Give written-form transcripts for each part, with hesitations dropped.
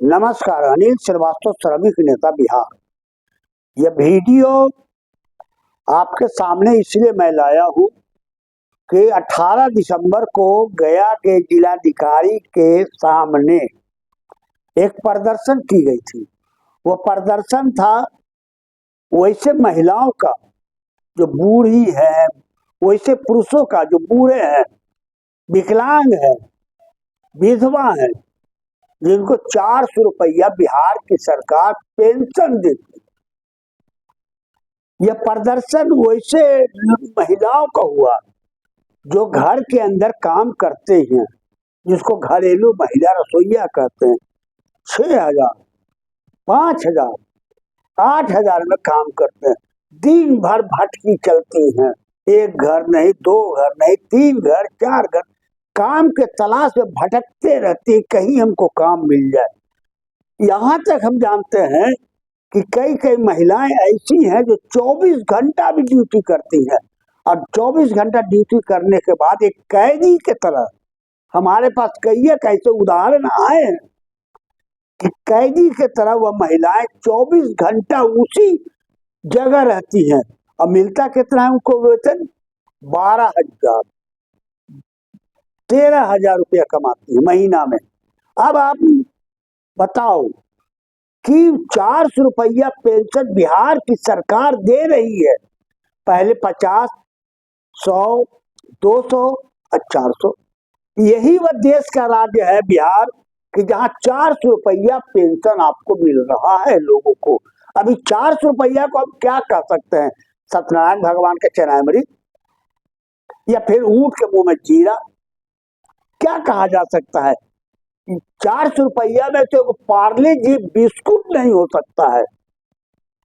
नमस्कार। अनिल श्रीवास्तव, श्रमिक नेता, बिहार। यह वीडियो आपके सामने इसलिए मैं लाया हूँ कि 18 दिसंबर को गया के जिलाधिकारी के सामने एक प्रदर्शन की गई थी। वो प्रदर्शन था वैसे महिलाओं का जो बूढ़ी है, वैसे पुरुषों का जो बूढ़े हैं, विकलांग है, विधवा है, जिनको 400 रुपया बिहार की सरकार पेंशन देती। यह प्रदर्शन वैसे महिलाओं का हुआ जो घर के अंदर काम करते हैं, जिसको घरेलू महिला रसोईया कहते हैं। 6,000, 5,000, 8,000 में काम करते हैं। दिन भर भटकी चलती हैं, एक घर नहीं, दो घर नहीं, 3 घर, 4 घर, काम के तलाश में भटकते रहती, कहीं हमको काम मिल जाए। यहाँ तक हम जानते हैं कि कई कई महिलाएं ऐसी हैं जो 24 घंटा भी ड्यूटी करती हैं, और 24 घंटा ड्यूटी करने के बाद एक कैदी के तरह हमारे पास कई ऐसे उदाहरण आए हैं कि कैदी के तरह वह महिलाएं 24 घंटा उसी जगह रहती हैं। और मिलता कितना है उनको वेतन? 12,000, 13,000 रुपया कमाती है महीना में। अब आप बताओ कि 400 रुपया पेंशन बिहार की सरकार दे रही है। पहले 50, 100, 200 और 400। यही वह देश का राज्य है बिहार कि जहाँ 400 रुपया पेंशन आपको मिल रहा है लोगों को। अभी 400 रुपया को हम क्या कह सकते हैं? सत्यनारायण भगवान के चरणामृत, या फिर ऊंट के मुंह में जीरा? क्या कहा जा सकता है? 400 रुपया में तो पार्ले जी बिस्कुट नहीं हो सकता है।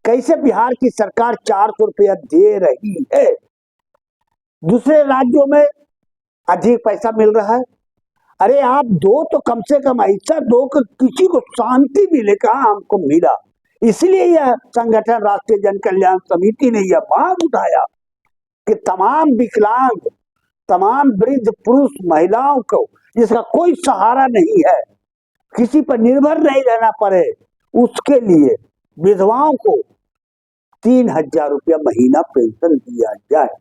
कैसे बिहार की सरकार 400 रुपया दे रही है? दूसरे राज्यों में अधिक पैसा मिल रहा है। अरे आप दो तो कम से कम ऐसा दो कि किसी को शांति मिले। कहा हमको मिला। इसलिए यह संगठन राष्ट्रीय जन कल्याण समिति ने यह मांग उठाया कि तमाम विकलांग, तमाम वृद्ध पुरुष महिलाओं को जिसका कोई सहारा नहीं है, किसी पर निर्भर नहीं रहना पड़े, उसके लिए विधवाओं को 3,000 रुपया महीना पेंशन दिया जाए।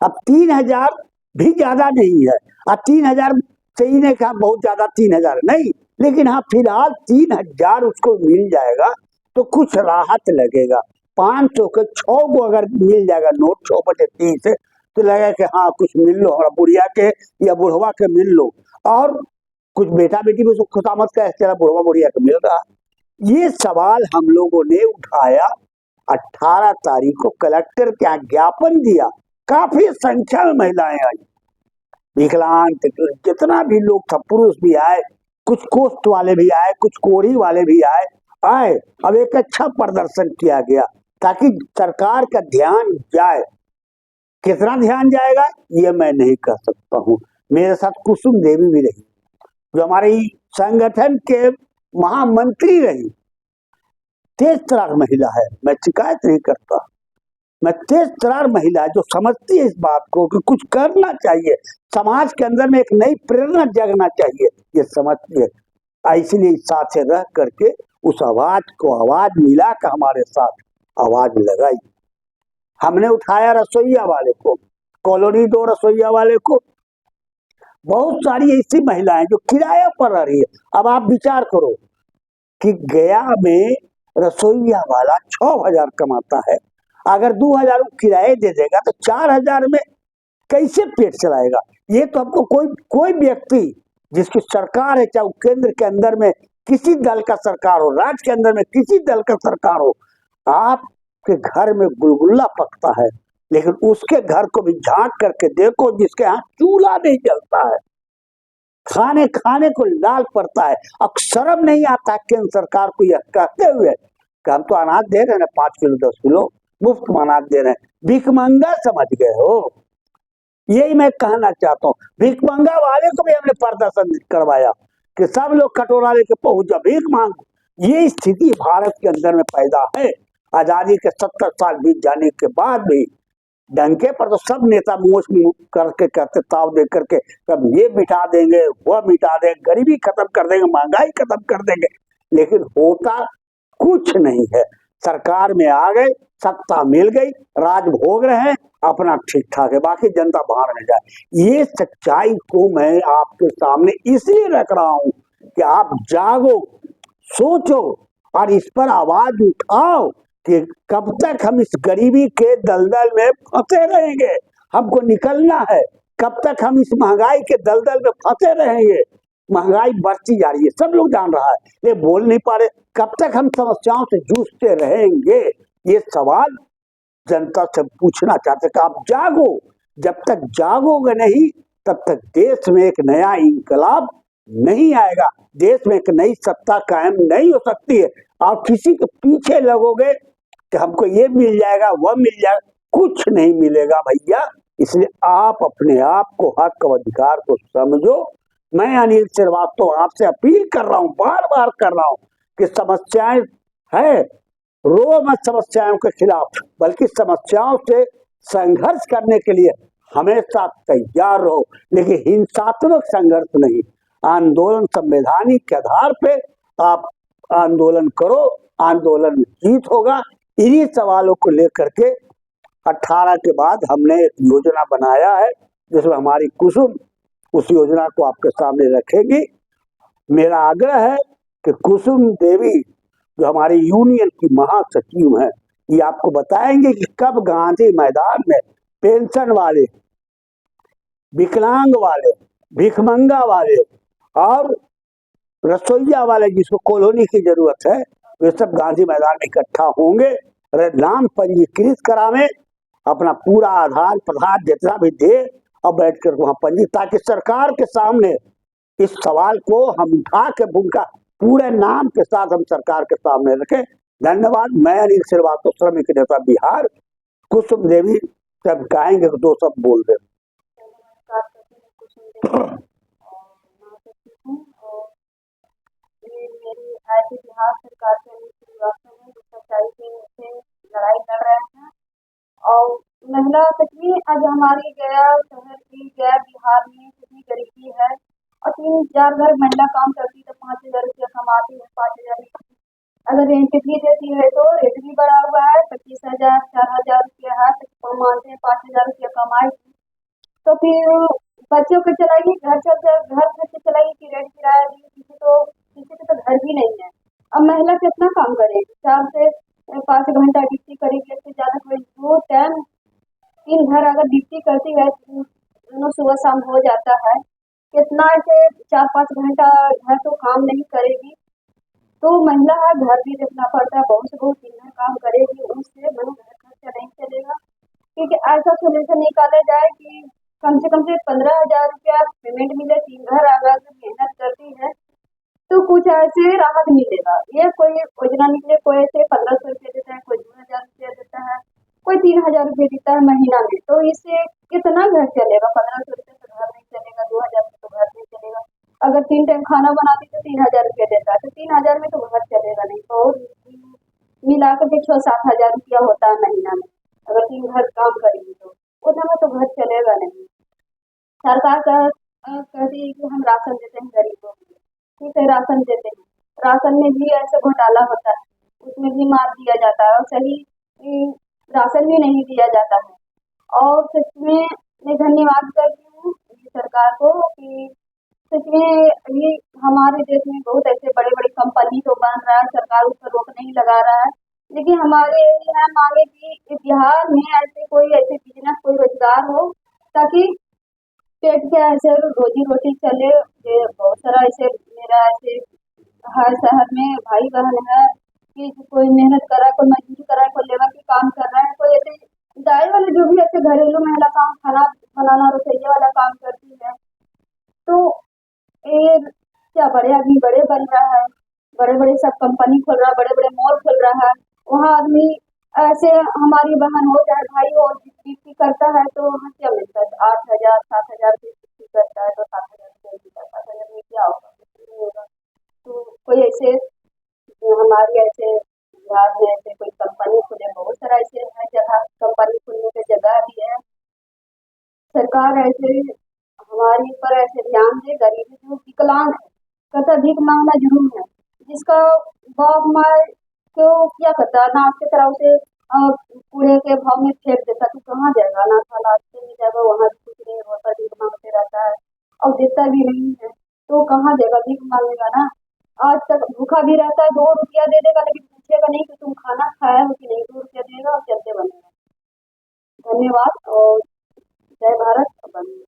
अब 3,000 भी ज्यादा नहीं है। अब 3,000 सही ने कहा बहुत ज्यादा 3,000 नहीं, लेकिन हाँ फिलहाल 3,000 उसको मिल जाएगा तो कुछ राहत लगेगा। 500 के 6 को अगर मिल जाएगा नोट 6/30 से, तो लगेगा कि हाँ कुछ मिल लो, और बुढ़िया के या बुढ़वा के मिल लो, और कुछ बेटा बेटी भी खुशामद का चला बुढ़वा बुढ़िया के मिल रहा। ये सवाल हम लोगों ने उठाया। 18 तारीख को कलेक्टर के यहाँ ज्ञापन दिया। काफी संख्या में महिलाएं आई, विकलांग जितना भी लोग था, पुरुष भी आए, कुछ कोष्ठ वाले भी आए, कुछ कोढ़ी वाले भी आए। अब एक अच्छा प्रदर्शन किया गया ताकि सरकार का ध्यान जाए। कितना ध्यान जाएगा ये मैं नहीं कह सकता हूँ। मेरे साथ कुसुम देवी भी रही, जो हमारे संगठन के महामंत्री रही। तेज तरार महिला है, मैं शिकायत नहीं करता। मैं तेज तरार महिला जो समझती है इस बात को कि कुछ करना चाहिए, समाज के अंदर में एक नई प्रेरणा जगना चाहिए, ये समझती है। इसलिए साथ रह करके उस आवाज को आवाज मिला कर हमारे साथ आवाज लगाई। हमने उठाया रसोईया वाले को, कॉलोनी 2 रसोईया वाले को। बहुत सारी ऐसी महिलाएं जो किराया पर रह रही है। अब आप विचार करो कि गया में रसोईया वाला 6,000 कमाता है, अगर 2,000 किराए दे देगा तो 4,000 में कैसे पेट चलाएगा? ये तो आपको कोई व्यक्ति जिसकी सरकार है, चाहे वो केंद्र के अंदर में किसी दल का सरकार हो, राज्य के अंदर में किसी दल का सरकार हो, आपके घर में गुलगुल्ला पकता है, लेकिन उसके घर को भी झांक करके देखो जिसके यहाँ चूल्हा नहीं जलता है, खाने को लाल पड़ता है। अब शर्म नहीं आता केंद्र सरकार को यह कहते हुए कि हम तो अनाज दे रहे हैं 5 किलो 10 किलो मुफ्त में अनाज दे रहे हैं। भिखमंगा समझ गए हो? यही मैं कहना चाहता हूँ। भिखमंगा वाले को भी हमने प्रदर्शन करवाया कि सब लोग कटोरा लेके पहुंच जाओ, भीख मांगो। ये स्थिति भारत के अंदर में पैदा है। आजादी के 70 साल बीत जाने के बाद भी डंके पर तो सब नेता मोच करके कहते, ताव दे करके कब ये मिटा देंगे, वह मिटा देंगे, गरीबी खत्म कर देंगे, महंगाई खत्म कर देंगे, लेकिन होता कुछ नहीं है। सरकार में आ गए, सत्ता मिल गई, राज भोग रहे हैं, अपना ठीक ठाक है, बाकी जनता बाहर न जाए। ये सच्चाई को मैं आपके सामने इसलिए रख रहा हूं कि आप जागो, सोचो और इस पर आवाज उठाओ कि कब तक हम इस गरीबी के दलदल में फंसे रहेंगे। हमको निकलना है। कब तक हम इस महंगाई के दलदल में फंसे रहेंगे। महंगाई बढ़ती जा रही है, सब लोग जान रहा है, ये बोल नहीं पा रहे। कब तक हम समस्याओं से जूझते रहेंगे, ये सवाल जनता से पूछना चाहते कि आप जागो। जब तक जागोगे नहीं, तब तक देश में एक नया इंकलाब नहीं आएगा, देश में एक नई सत्ता कायम नहीं हो सकती है। आप किसी के पीछे लगोगे कि हमको ये मिल जाएगा, वह मिल जाएगा, कुछ नहीं मिलेगा भैया। इसलिए आप अपने आप को, हक और अधिकार को समझो। मैं अनिल श्रीवास्तव आपसे अपील कर रहा हूं, बार बार कर रहा हूं कि समस्याएं है, रो मत समस्याओं के खिलाफ, बल्कि समस्याओं से संघर्ष करने के लिए हमेशा तैयार रहो, लेकिन हिंसात्मक संघर्ष नहीं। आंदोलन संवैधानिक के आधार पे आप आंदोलन करो, आंदोलन में जीत होगा। इन्हीं सवालों को लेकर के 18 के बाद हमने एक योजना बनाया है, जिसमें हमारी कुसुम उस योजना को आपके सामने रखेगी। मेरा आग्रह है कि कुसुम देवी जो हमारी यूनियन की महासचिव हैं, ये आपको बताएंगे कि कब गांधी मैदान में पेंशन वाले, विकलांग वाले, भिखमंगा वाले और रसोईया वाले जिसको कॉलोनी की जरूरत है, वे सब गांधी मैदान में इकट्ठा होंगे। नाम पंजीकृत करावे, अपना पूरा आधार प्रधान जितना भी दे और बैठकर वहां पंजीकृत, ताकि सरकार के सामने इस सवाल को हम उठा के उनका पूरे नाम के साथ हम सरकार के सामने रखें। धन्यवाद। मैं अनिल श्रीवास्तव, श्रमिक नेता बिहार। कुसुम देवी जब कहेंगे तो दो सब बोल दे। मेरी ऐसी बिहार सरकार के अनिल श्रीवास्तव ने जो सच्चाई से लड़ाई लड़ रहे हैं। और महिला सच में आज हमारी गया शहर की, गया बिहार में कितनी गरीबी है। और 3-4 घर महिला काम करती तो 5,000 रुपया कमाती है। 5,000 अगर रेंट भी देती है तो रेट भी बढ़ा हुआ है, 25,000 4,000 रुपया है, तो मानते हैं 5,000 रुपया कमाएगी तो फिर बच्चों को चलाइए, घर खर्च चलाइए कि रेंट किराया दी। किसी के तो घर भी नहीं है। अब महिला कितना काम करेगी, 4 से 5 घंटा ड्यूटी करेगी, इससे ज्यादा कोई 2 टाइम 3 घर अगर ड्यूटी करती है, दोनों सुबह शाम हो जाता है, कितना ऐसे 4-5 घंटा घर तो काम नहीं करेगी। तो महिला है, घर भी देखना पड़ता है, बहुत से बहुत 3 घर काम करेगी, उससे घर खर्चा नहीं चलेगा। क्योंकि ऐसा सोल्यूशन निकाला जाए कि कम से 15,000 रुपया पेमेंट मिले। 3 घर अगर मेहनत करती है तो कुछ ऐसे राहत मिलेगा। ये कोई योजना निकले, कोई ऐसे 1,500 रुपया देता है, कोई 2,000 रुपया देता है, कोई 3,000 रुपया देता है महीना में, तो इससे कितना घर चलेगा। 1,500 रुपये से घर नहीं चलेगा, 2,000 से तो घर नहीं चलेगा। अगर 3 टाइम खाना बनाती तो 3,000 रुपया देता है, तो 3,000 में तो घर चलेगा नहीं। तो मिला के 6-7,000 रुपया होता है महीना में। अगर 3 घर काम करेंगे तो उतना में तो घर चलेगा नहीं। सरकार का कहती है कि हम राशन देते हैं गरीबों को, ठीक है, राशन देते हैं, राशन में भी ऐसे घोटाला होता है, उसमें भी मार दिया जाता है और सही राशन भी नहीं दिया जाता है। और सच में मैं धन्यवाद करती हूँ सरकार को कि सच में ये हमारे देश में बहुत ऐसे बड़े बड़े कंपनी तो बन रहा है, सरकार उस पर रोक नहीं लगा रहा है, लेकिन हमारे यहाँ मांगे कि बिहार में ऐसे कोई ऐसे बिजनेस, कोई रोजगार हो ताकि पेट के ऐसे रोजी रोटी चले। बहुत सारा ऐसे मेरा ऐसे हर शहर में भाई बहन है कि कोई मेहनत कर रहा है, कोई मजदूरी कर रहा है, कोई लेबर की काम कर रहा है, कोई ऐसे दाई वाले जो भी ऐसे घरेलू महिला काम, खाना बनाना, रसोईया वाला काम करती है। तो ये क्या बड़े आदमी बड़े बन रहा है, बड़े बड़े सब कंपनी खोल रहा है, बड़े बड़े मॉल खोल रहा है, वहाँ आदमी ऐसे हमारी बहन हो चाहे भाई हो ड्यूटी करता है तो वहाँ क्या मिलता है, 8,000 7,000 की ड्यूटी करता है तो 7,000 रुपये मिलता है। 7,000 में क्या होगा, कुछ नहीं होगा। तो कोई ऐसे हमारी ऐसे बिहार में ऐसे कोई कंपनी खुले, बहुत सारा ऐसे है जगह, कंपनी खुलने की जगह भी है। सरकार ऐसे हमारे ऊपर ऐसे ध्यान दे, गरीब जो विकलांग है, कहता भीख मांगना जुर्म है, जिसका बाप माँ को क्या करता है, अनाज की तरह उसे कूड़े के भाव में फेंक देता, तो कहाँ जाएगा, अनाथ हालात में जाएगा, वहाँ भी कुछ नहीं होता, भीख मांगते रहता है और देता भी नहीं है, तो कहाँ जाएगा, भीख मांगेगा ना। आज तक भूखा भी रहता है, 2 रुपया दे देगा, लेकिन पूछेगा नहीं कि तुम खाना खाया हो कि नहीं, 2 रुपया देगा और चलते बनेगा। धन्यवाद और जय भारत।